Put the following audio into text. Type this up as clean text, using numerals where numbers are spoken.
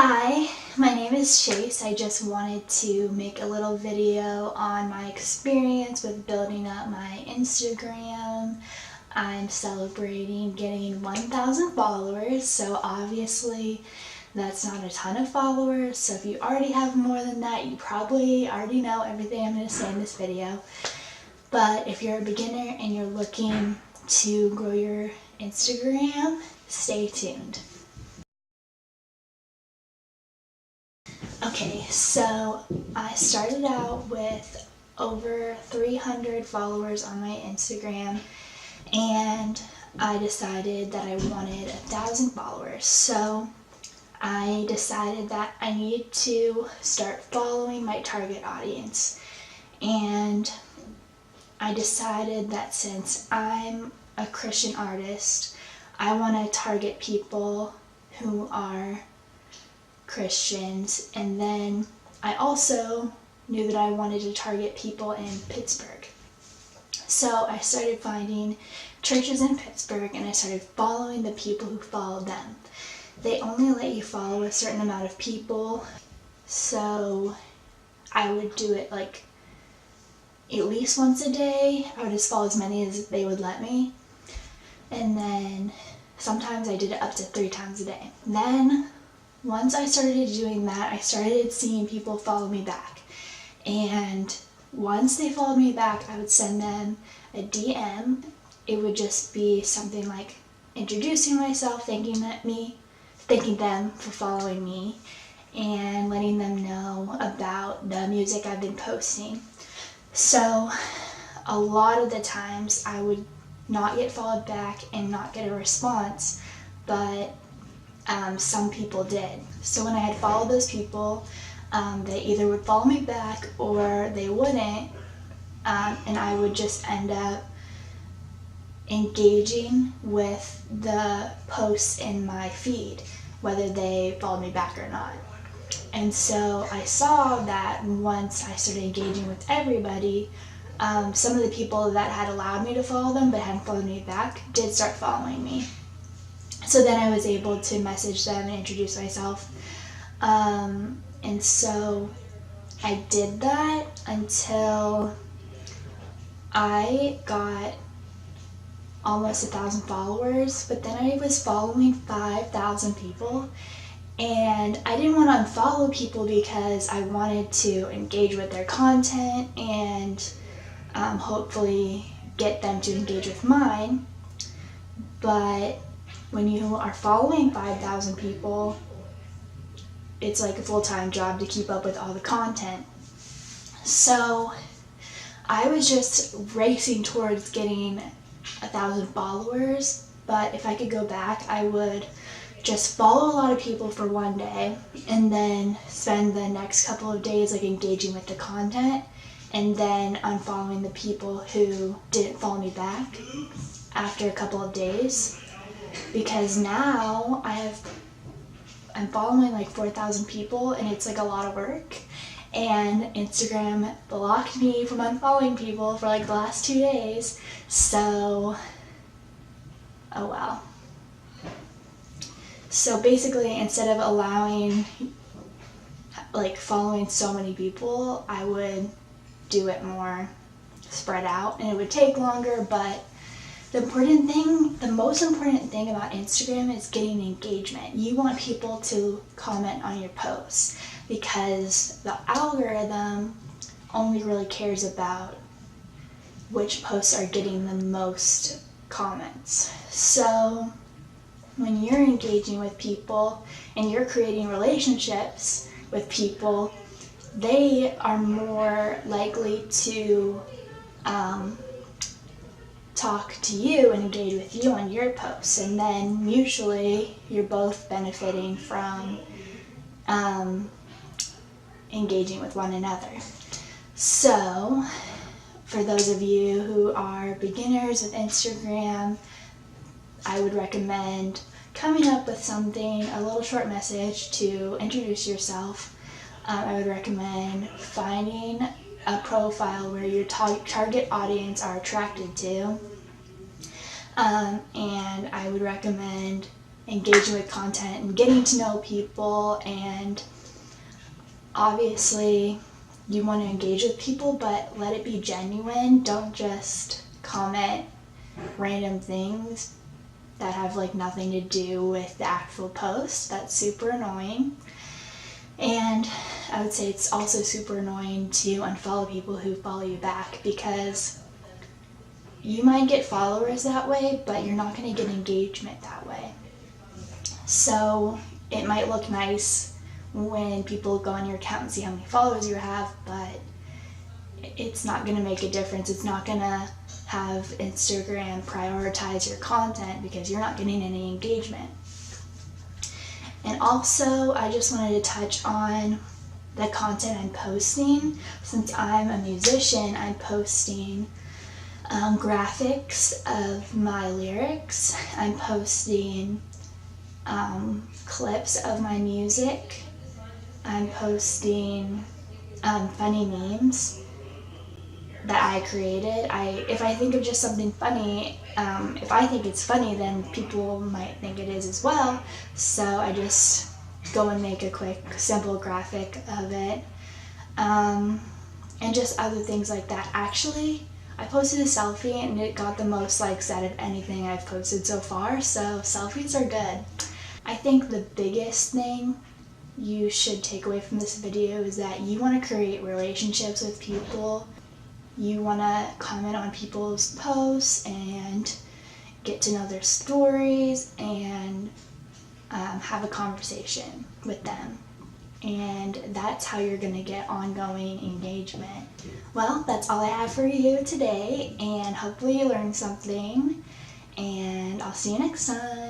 Hi, my name is Chase. I just wanted to make a little video on my experience with building up my Instagram. I'm celebrating getting 1,000 followers, so obviously that's not a ton of followers. So if you already have more than that, you probably already know everything I'm going to say in this video. But if you're a beginner and you're looking to grow your Instagram, stay tuned. Okay, so I started out with over 300 followers on my Instagram, and I decided that I wanted 1,000 followers. So I decided that I needed to start following my target audience. And I decided that since I'm a Christian artist, I want to target people who are Christians, and then I also knew that I wanted to target people in Pittsburgh. So I started finding churches in Pittsburgh and I started following the people who followed them. They only let you follow a certain amount of people, so I would do it like at least once a day. I would just follow as many as they would let me, and then sometimes I did it up to 3 times a day. Then once I started doing that, I started seeing people follow me back. And once they followed me back, I would send them a DM. It would just be something like introducing myself, thanking them for following me, and letting them know about the music I've been posting. So a lot of the times I would not get followed back and not get a response, but some people did. So when I had followed those people, they either would follow me back or they wouldn't, and I would just end up engaging with the posts in my feed, whether they followed me back or not. And so I saw that once I started engaging with everybody, some of the people that had allowed me to follow them but hadn't followed me back did start following me. So then I was able to message them and introduce myself. And so I did that until I got almost 1,000 followers, but then I was following 5,000 people, and I didn't want to unfollow people because I wanted to engage with their content and hopefully get them to engage with mine. But when you are following 5,000 people, it's like a full-time job to keep up with all the content. So I was just racing towards getting 1,000 followers, but if I could go back, I would just follow a lot of people for one day and then spend the next couple of days like engaging with the content, and then unfollowing the people who didn't follow me back after a couple of days. Because now I'm following like 4,000 people, and it's like a lot of work, and Instagram blocked me from unfollowing people for like the last 2 days, so oh well. So basically, instead of following so many people, I would do it more spread out, and it would take longer, but the most important thing about Instagram is getting engagement. You want people to comment on your posts because the algorithm only really cares about which posts are getting the most comments. So when you're engaging with people and you're creating relationships with people, they are more likely to talk to you and engage with you on your posts, and then mutually you're both benefiting from engaging with one another. So for those of you who are beginners with Instagram, I would recommend coming up with something, a little short message to introduce yourself. I would recommend finding a profile where your target audience are attracted to, and I would recommend engaging with content and getting to know people. And obviously you want to engage with people, but let it be genuine. Don't just comment random things that have like nothing to do with the actual post. That's super annoying. And I would say it's also super annoying to unfollow people who follow you back, because you might get followers that way, but you're not going to get engagement that way. So it might look nice when people go on your account and see how many followers you have, but it's not going to make a difference. It's not going to have Instagram prioritize your content because you're not getting any engagement. And also, I just wanted to touch on the content I'm posting. Since I'm a musician, I'm posting graphics of my lyrics. I'm posting clips of my music. I'm posting funny memes that I created. If I think of just something funny, if I think it's funny, then people might think it is as well. So I just go and make a quick, simple graphic of it. And just other things like that. Actually, I posted a selfie and it got the most likes out of anything I've posted so far, so selfies are good. I think the biggest thing you should take away from this video is that you want to create relationships with people. You want to comment on people's posts and get to know their stories and have a conversation with them. And that's how you're going to get ongoing engagement. Well, that's all I have for you today, and hopefully you learned something, and I'll see you next time.